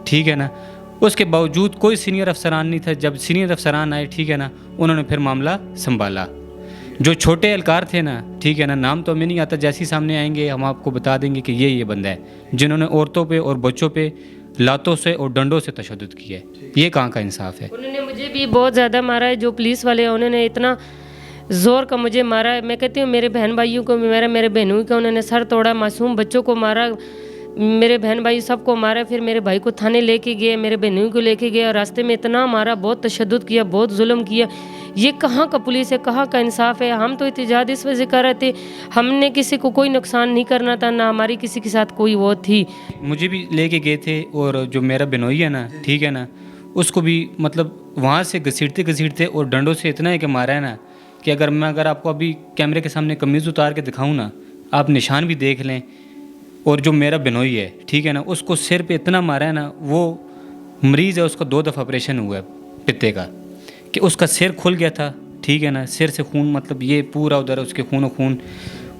ٹھیک ہے نا. اس کے باوجود کوئی سینئر افسران نہیں تھا. جب سینئر افسران آئے, ٹھیک ہے نا, انہوں نے پھر معاملہ سنبھالا. جو چھوٹے اہلکار تھے نا, ٹھیک ہے نا, نام تو ہمیں نہیں آتا, جیسے ہی سامنے آئیں گے ہم آپ کو بتا دیں گے کہ یہ بندہ ہے جنہوں نے عورتوں پہ اور بچوں پہ لاتوں سے اور ڈنڈوں سے تشدد کیا ہے. یہ کہاں کا انصاف ہے؟ انہوں نے مجھے بھی بہت زیادہ مارا ہے. جو پولیس والے ہیں انہوں نے اتنا زور کا مجھے مارا ہے. میں کہتی ہوں میرے بہن بھائیوں کو بھی مارا, میرے بہنوں کا انہوں نے سر توڑا, معصوم بچوں کو مارا, میرے بہن بھائی سب کو مارا. پھر میرے بھائی کو تھانے لے کے گئے, میرے بہنوں کو لے کے گئے, اور راستے میں اتنا مارا, بہت تشدد کیا, بہت ظلم کیا. یہ کہاں کا پولیس ہے, کہاں کا انصاف ہے؟ ہم تو احتجاج اس وجہ کر رہے تھے, ہم نے کسی کو کوئی نقصان نہیں کرنا تھا, نہ ہماری کسی کے ساتھ کوئی وہ تھی. مجھے بھی لے کے گئے تھے, اور جو میرا بنوئی ہے نا, ٹھیک ہے نا, اس کو بھی مطلب وہاں سے گھسیٹتے اور ڈنڈوں سے اتنا ہے کہ مارا ہے نا کہ اگر آپ کو ابھی کیمرے کے سامنے قمیض اتار کے دکھاؤں نا, آپ نشان بھی دیکھ لیں. اور جو میرا بنوئی ہے, ٹھیک ہے نا, اس کو سر پہ اتنا مارا ہے نا, وہ مریض ہے, اس کا 2 دفعہ آپریشن ہوا ہے پتے کا, کہ اس کا سر کھل گیا تھا, ٹھیک ہے نا, سر سے خون, مطلب یہ پورا ادھر اس کے خون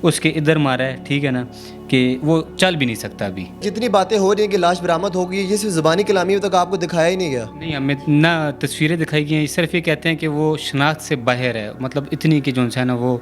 اس کے ادھر مارا ہے, ٹھیک ہے نا, کہ وہ چل بھی نہیں سکتا ابھی. جتنی باتیں ہو رہی ہیں کہ لاش برآمد ہو گئی, یہ صرف زبانی کلامی تک آپ کو دکھایا ہی نہیں گیا. نہیں, ہمیں نہ تصویریں دکھائی گئی ہیں, صرف یہ کہتے ہیں کہ وہ شناخت سے باہر ہے, مطلب اتنی کہ جو ہے نا وہ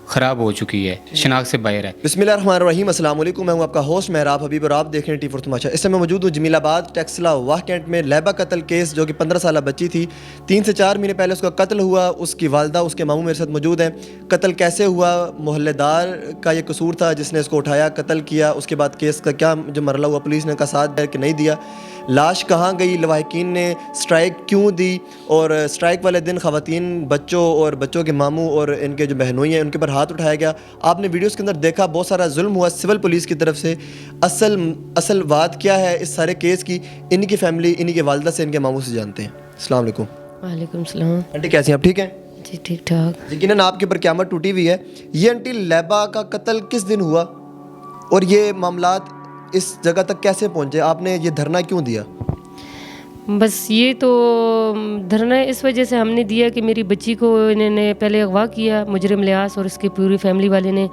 خراب ہو چکی ہے, شناخت سے باہر ہے. بسم اللہ الرحمن الرحیم. السلام علیکم, میں ہوں آپ کا ہوسٹ مہراب حبیب, اور آپ دیکھ رہے ہیں ٹی فور تماشا. اس میں موجود ہوں جمیل آباد ٹیکسلا واہ کینٹ میں. لیبا قتل کیس, جو کہ 15 سالہ بچی تھی, 3 سے 4 مہینے پہلے اس کا قتل ہوا. اس کی والدہ, اس کے ماموں میرے ساتھ موجود ہیں. قتل کیسے ہوا, محلے دار کا یہ قصور تھا جس نے اس کو اٹھایا, قتل کیا, اس کے بعد کیس کا کیا جو مرحلہ ہوا, پولیس نے کا ساتھ دیا کہ نہیں دیا, لاش کہاں گئی, لواحقین نے سٹرائک کیوں دی, اور سٹرائک والے دن خواتین, بچوں اور بچوں کے ماموں اور ان کے جو بہنوئی ہیں ان کے پر ہاتھ اٹھایا گیا. آپ نے ویڈیوز کے اندر دیکھا بہت سارا ظلم ہوا سول پولیس کی طرف سے. اصل بات کیا ہے اس سارے کیس کی, انہی کی فیملی, انہی کے والدہ سے, ان کے ماموں سے جانتے ہیں. السلام علیکم. وعلیکم السلام. آنٹی کیسی ہیں آپ, ٹھیک ہیں؟ جی ٹھیک ٹھاک. یقیناً آپ کے اوپر قیامت ٹوٹی ہوئی ہے. یہ آنٹی لیبا کا قتل کس دن ہوا, اور یہ معاملات اس جگہ تک کیسے پہنچے, آپ نے یہ دھرنا کیوں دیا؟ بس یہ تو دھرنا اس وجہ سے ہم نے دیا کہ میری بچی کو انہوں نے پہلے اغوا کیا, مجرم لیاس اور اس کی پوری فیملی والے نے.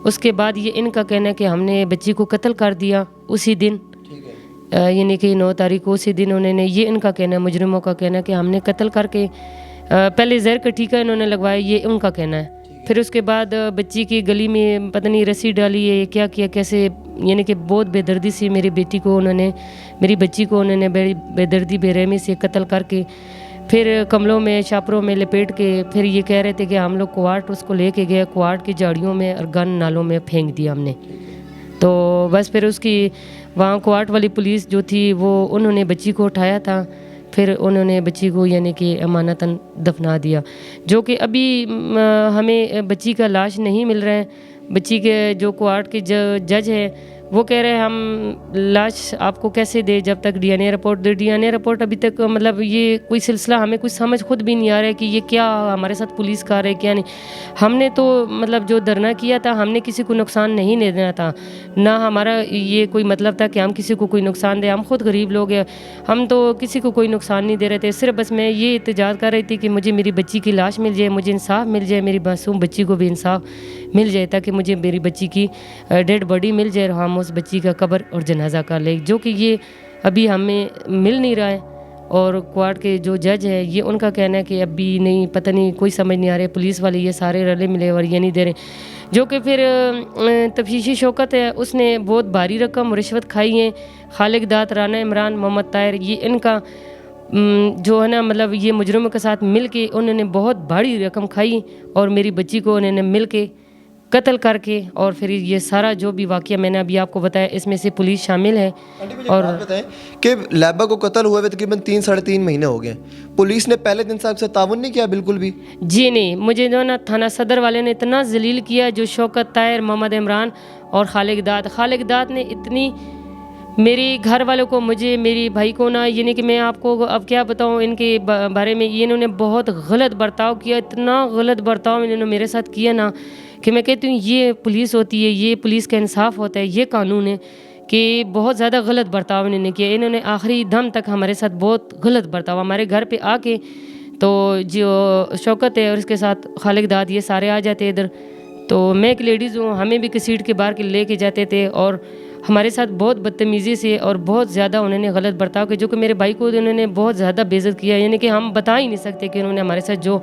اس کے بعد یہ ان کا کہنا ہے کہ ہم نے بچی کو قتل کر دیا اسی دن, یعنی کہ 9 تاریخ کو, اسی دن انہوں نے, یہ ان کا کہنا ہے, مجرموں کا کہنا ہے کہ ہم نے قتل کر کے پہلے زہر کا ٹیکہ انہوں نے لگوایا, یہ ان کا کہنا ہے. پھر اس کے بعد بچی کی گلی میں پتہ نہیں رسی ڈالی ہے, کیا کیا کیسے, یعنی کہ بہت بے دردی سے میری بیٹی کو انہوں نے, میری بچی کو انہوں نے بے دردی بے رحمی سے قتل کر کے پھر کملوں میں شاپروں میں لپیٹ کے, پھر یہ کہہ رہے تھے کہ ہم لوگ کوارٹ اس کو لے کے گئے, کوارٹ کی جاڑیوں میں اور گن نالوں میں پھینک دیا ہم نے. تو بس پھر اس کی وہاں کوارٹ والی پولیس جو تھی وہ انہوں نے بچی کو اٹھایا تھا, پھر انہوں نے بچی کو یعنی کہ امانتاً دفنا دیا, جو کہ ابھی ہمیں بچی کا لاش نہیں مل رہا ہے. بچی کے جو کوارٹ کے جج ہے وہ کہہ رہے ہیں ہم لاش آپ کو کیسے دے جب تک ڈی این اے رپورٹ دے. ڈی این اے رپورٹ ابھی تک, مطلب یہ کوئی سلسلہ ہمیں کچھ سمجھ خود بھی نہیں آ رہا ہے کہ یہ کیا ہمارے ساتھ پولیس کر رہے ہے کیا نہیں. ہم نے تو مطلب جو دھرنا کیا تھا, ہم نے کسی کو نقصان نہیں دینا تھا, نہ ہمارا یہ کوئی مطلب تھا کہ ہم کسی کو کوئی نقصان دیں. ہم خود غریب لوگ ہیں, ہم تو کسی کو کوئی نقصان نہیں دے رہے تھے. صرف بس میں یہ احتجاج کر رہی تھی کہ مجھے میری بچی کی لاش مل جائے, مجھے انصاف مل جائے, میری معصوم بچی کو بھی انصاف مل جائے, تاکہ مجھے میری بچی کی ڈیڈ باڈی مل جائے اور ہم اس بچی کا قبر اور جنازہ کر لیں, جو کہ یہ ابھی ہمیں مل نہیں رہا ہے. اور کوارٹ کے جو جج ہے یہ ان کا کہنا ہے کہ ابھی نہیں, پتہ نہیں, کوئی سمجھ نہیں آ رہے. پولیس والے یہ سارے رلے ملے اور یہ نہیں دے رہے, جو کہ پھر تفتیشی شوکت ہے اس نے بہت بھاری رقم رشوت کھائی ہیں. خالق داد, رانا عمران, محمد طاہر, یہ ان کا جو ہے نا, مطلب یہ مجرموں کے ساتھ مل کے انہوں نے بہت بھاری رقم کھائی, اور میری بچی کو انہوں نے مل کے قتل کر کے, اور پھر یہ سارا جو بھی واقعہ میں نے ابھی آپ کو بتایا اس میں سے پولیس شامل ہے. اور بتائیں کہ لیبا کو قتل ہوئے تقریباً 3-3.5 مہینے ہو گئے, پولیس نے پہلے دن سے آپ سے تعاون نہیں کیا بالکل بھی؟ جی نہیں, مجھے جو نا تھانہ صدر والے نے اتنا ذلیل کیا, جو شوکت طاہر, محمد عمران اور خالق داد نے اتنی میری گھر والوں کو, مجھے, میری بھائی کو نا, یعنی کہ میں آپ کو اب کیا بتاؤں ان کے بارے میں, انہوں نے بہت غلط برتاؤ کیا, اتنا غلط برتاؤ انہوں نے میرے ساتھ کیا نا کہ میں کہتی ہوں یہ پولیس ہوتی ہے, یہ پولیس کا انصاف ہوتا ہے, یہ قانون ہے. کہ بہت زیادہ غلط برتاؤ انہوں نے کیا. انہوں نے آخری دم تک ہمارے ساتھ بہت غلط برتاؤ, ہمارے گھر پہ آ کے, تو جو شوکت ہے اور اس کے ساتھ خالق داد یہ سارے آ جاتے ادھر. تو میں ایک لیڈیز ہوں, ہمیں بھی کسیٹ کے باہر کے لے کے جاتے تھے, اور ہمارے ساتھ بہت بدتمیزی سے اور بہت زیادہ انہوں نے غلط برتاؤ کیا، جو کہ میرے بھائی کو انہوں نے بہت زیادہ بے عزت کیا، یعنی کہ ہم بتا ہی نہیں سکتے کہ انہوں نے ہمارے ساتھ جو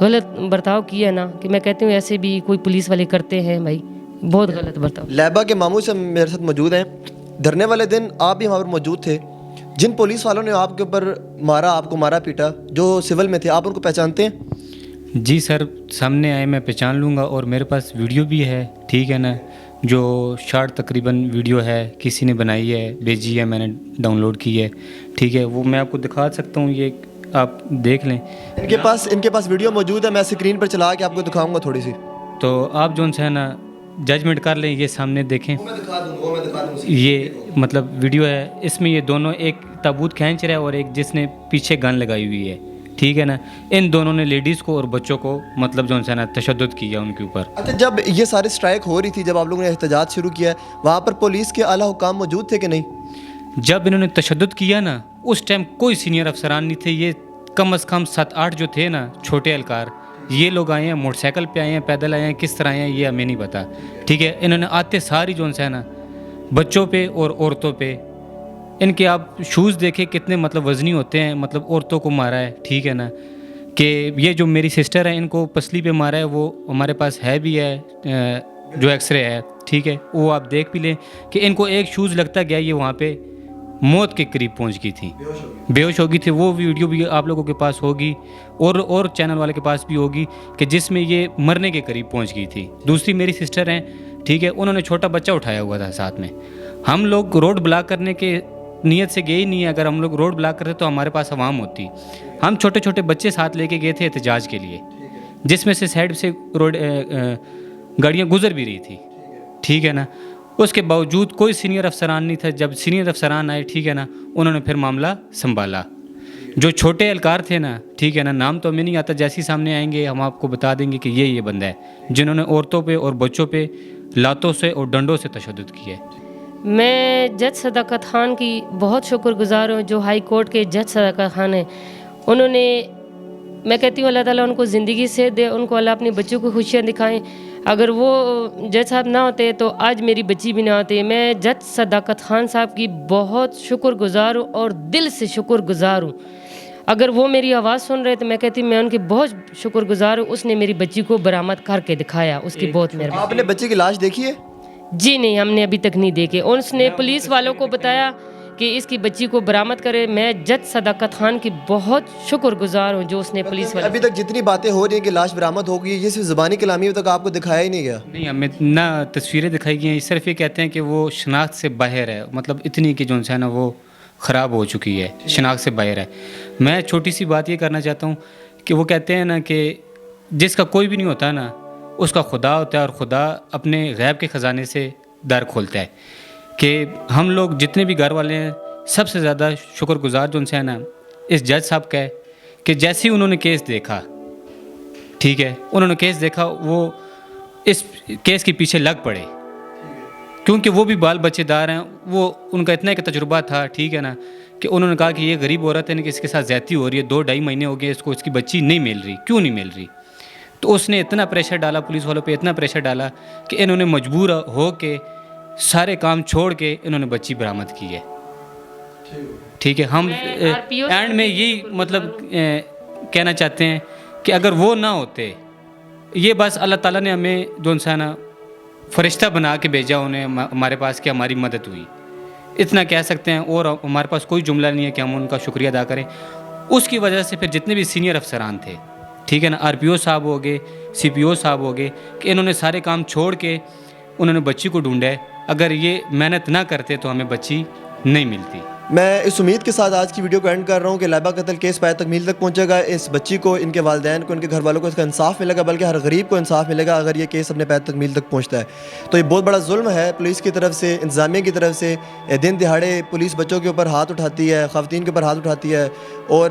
غلط برتاؤ کیا نا، کہ میں کہتی ہوں ایسے بھی کوئی پولیس والے کرتے ہیں بھائی، بہت غلط برتاؤ۔ لیبا کے ماموں سے میرے ساتھ موجود ہیں۔ دھرنے والے دن آپ بھی وہاں پر موجود تھے، جن پولیس والوں نے آپ کے اوپر مارا، آپ کو مارا پیٹا، جو سول میں تھے، آپ ان کو پہچانتے ہیں؟ جی سر، سامنے آئے میں پہچان لوں گا، اور میرے پاس ویڈیو بھی ہے، ٹھیک ہے نا، جو شارٹ تقریباً ویڈیو ہے، کسی نے بنائی ہے، بھیجی ہے، میں نے ڈاؤن لوڈ کی ہے، ٹھیک ہے، وہ میں آپ کو دکھا سکتا ہوں، یہ آپ دیکھ لیں۔ ان کے پاس ویڈیو موجود ہے، میں اسکرین پر چلا کے آپ کو دکھاؤں گا تھوڑی سی۔ تو آپ جو ہے نا ججمنٹ کر لیں، یہ سامنے دیکھیں، میں دکھا دوں یہ مطلب ویڈیو ہے، اس میں یہ دونوں ایک تابوت کھینچ رہا ہے اور ایک جس نے پیچھے گن لگائی ہوئی ہے، ٹھیک ہے نا، ان دونوں نے لیڈیز کو اور بچوں کو مطلب جو ہے نا تشدد کیا ان کے اوپر۔ اچھا، جب یہ ساری اسٹرائک ہو رہی تھی، جب آپ لوگوں نے احتجاج شروع کیا ہے، وہاں پر پولیس کے اعلیٰ حکام موجود تھے کہ نہیں؟ جب انہوں نے تشدد کیا نا، اس ٹائم کوئی سینئر افسران نہیں تھے، یہ کم از کم 7-8 جو تھے نا چھوٹے اہلکار، یہ لوگ آئے ہیں، موٹر سائیکل پہ آئے ہیں، پیدل آئے ہیں، کس طرح آئے ہیں یہ ہمیں نہیں پتا، ٹھیک ہے۔ انہوں نے آتے ساری جو ہے نا بچوں پہ اور عورتوں پہ، ان کے آپ شوز دیکھیں کتنے مطلب وزنی ہوتے ہیں، مطلب عورتوں کو مارا ہے، ٹھیک ہے نا، کہ یہ جو میری سسٹر ہے ان کو پسلی پہ مارا ہے، وہ ہمارے پاس ہے بھی ہے، جو ایکس رے ہے، ٹھیک ہے، وہ آپ دیکھ بھی لیں کہ ان کو ایک شوز لگتا گیا، یہ وہاں پہ موت کے قریب پہنچ گئی تھی، بے ہوش ہو گئی تھی۔ وہ ویڈیو بھی آپ لوگوں کے پاس ہوگی اور چینل والے کے پاس بھی ہوگی کہ جس میں یہ مرنے کے قریب پہنچ گئی تھی۔ دوسری میری سسٹر ہیں، ٹھیک ہے، انہوں نے چھوٹا بچہ اٹھایا ہوا تھا ساتھ میں۔ ہم لوگ روڈ بلاک کرنے کے نیت سے گئے ہی نہیں ہے، اگر ہم لوگ روڈ بلاک کرتے تو ہمارے پاس عوام ہوتی، ہم چھوٹے چھوٹے بچے ساتھ لے کے گئے تھے احتجاج کے لیے، جس میں سے سائڈ سے روڈ گاڑیاں گزر بھی رہی تھی، ٹھیک ہے نا۔ اس کے باوجود کوئی سینئر افسران نہیں تھا، جب سینئر افسران آئے، ٹھیک ہے نا، انہوں نے پھر معاملہ سنبھالا۔ جو چھوٹے اہلکار تھے نا، ٹھیک ہے نا، نام تو ہمیں نہیں آتا، جیسے ہی سامنے آئیں گے ہم آپ کو بتا دیں گے کہ یہ بندہ ہے جنہوں نے عورتوں پہ اور بچوں پہ لاتوں سے اور ڈنڈوں سے تشدد کیا ہے۔ میں جج صداقت خان کی بہت شکر گزار ہوں، جو ہائی کورٹ کے جج صداقت خان ہیں، انہوں نے، میں کہتی ہوں اللہ تعالیٰ ان کو زندگی صحت دے، ان کو اللہ اپنی بچوں کو خوشیاں دکھائیں۔ اگر وہ جج صاحب نہ ہوتے تو آج میری بچی بھی نہ ہوتی۔ میں جج صداقت خان صاحب کی بہت شکر گزار ہوں اور دل سے شکر گزار ہوں۔ اگر وہ میری آواز سن رہے تو میں کہتی ہوں میں ان کی بہت شکر گزار ہوں، اس نے میری بچی کو برآمد کر کے دکھایا، اس کی بہت مہربانی۔ آپ نے بچے کی لاش دیکھی ہے؟ جی نہیں، ہم نے ابھی تک نہیں دیکھے۔ اس نے پولیس والوں کو بتایا کہ اس کی بچی کو برآمد کرے۔ میں جج صداقت خان کی بہت شکر گزار ہوں جو اس نے پولیس والوں، ابھی تک جتنی باتیں ہو رہی ہیں کہ لاش برآمد ہو گئی، یہ صرف زبانی کلامی اب تک آپ کو دکھایا ہی نہیں گیا؟ نہیں، ہمیں نہ تصویریں دکھائی گئی ہیں، صرف یہ کہتے ہیں کہ وہ شناخت سے باہر ہے، مطلب اتنی کہ جو ہے نا وہ خراب ہو چکی ہے، شناخت سے باہر ہے۔ میں چھوٹی سی بات یہ کرنا چاہتا ہوں کہ وہ کہتے ہیں نا کہ جس کا کوئی بھی نہیں ہوتا نا، اس کا خدا ہوتا ہے، اور خدا اپنے غیب کے خزانے سے در کھولتا ہے۔ کہ ہم لوگ جتنے بھی گھر والے ہیں، سب سے زیادہ شکر گزار جو ان سے ہے نا اس جج صاحب کا ہے کہ جیسے ہی انہوں نے کیس دیکھا، ٹھیک ہے، انہوں نے کیس دیکھا، وہ اس کیس کے پیچھے لگ پڑے، کیونکہ وہ بھی بال بچے دار ہیں، وہ ان کا اتنا ایک تجربہ تھا، ٹھیک ہے نا، کہ انہوں نے کہا کہ یہ غریب عورت ہے کہ اس کے ساتھ زیادتی ہو رہی ہے، 2-2.5 مہینے ہو گئے اس کو، اس کی بچی نہیں مل رہی، کیوں نہیں مل رہی؟ تو اس نے اتنا پریشر ڈالا پولیس والوں پہ، اتنا پریشر ڈالا کہ انہوں نے مجبور ہو کے سارے کام چھوڑ کے انہوں نے بچی برآمد کی ہے، ٹھیک ہے۔ ہم اینڈ میں یہی مطلب کہنا چاہتے ہیں کہ اگر وہ نہ ہوتے، یہ بس اللہ تعالیٰ نے ہمیں جو انسان فرشتہ بنا کے بھیجا انہیں ہمارے پاس کہ ہماری مدد ہوئی، اتنا کہہ سکتے ہیں، اور ہمارے پاس کوئی جملہ نہیں ہے کہ ہم ان کا شکریہ ادا کریں۔ اس کی وجہ سے پھر جتنے بھی سینئر افسران تھے، ٹھیک ہے نا، RPO صاحب ہو گئے، CPO صاحب ہو گئے، کہ انہوں نے سارے کام چھوڑ کے انہوں نے بچی کو ڈھونڈا ہے۔ اگر یہ محنت نہ کرتے تو ہمیں بچی نہیں ملتی۔ میں اس امید کے ساتھ آج کی ویڈیو کو اینڈ کر رہا ہوں کہ لیبا قتل کیس پائے تکمیل تک پہنچے گا، اس بچی کو، ان کے والدین کو، ان کے گھر والوں کو اس کا انصاف ملے گا، بلکہ ہر غریب کو انصاف ملے گا اگر یہ کیس اپنے پائے تکمیل تک پہنچتا ہے۔ تو یہ بہت بڑا ظلم ہے پولیس کی طرف سے، انتظامیہ کی طرف سے، دن دہاڑے پولیس بچوں کے اوپر ہاتھ اٹھاتی ہے، خواتین کے اوپر ہاتھ اٹھاتی ہے، اور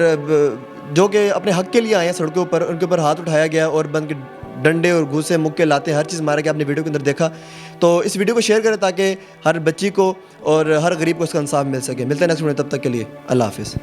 جو کہ اپنے حق کے لیے آئے ہیں سڑکوں پر، ان کے اوپر ہاتھ اٹھایا گیا اور بند کے ڈنڈے اور گھوسے مکے لاتے ہر چیز مارا کہ آپ نے ویڈیو کے اندر دیکھا۔ تو اس ویڈیو کو شیئر کریں تاکہ ہر بچی کو اور ہر غریب کو اس کا انصاف مل سکے۔ ملتے ہیں نیکسٹ ویڈیو، تب تک کے لیے اللہ حافظ۔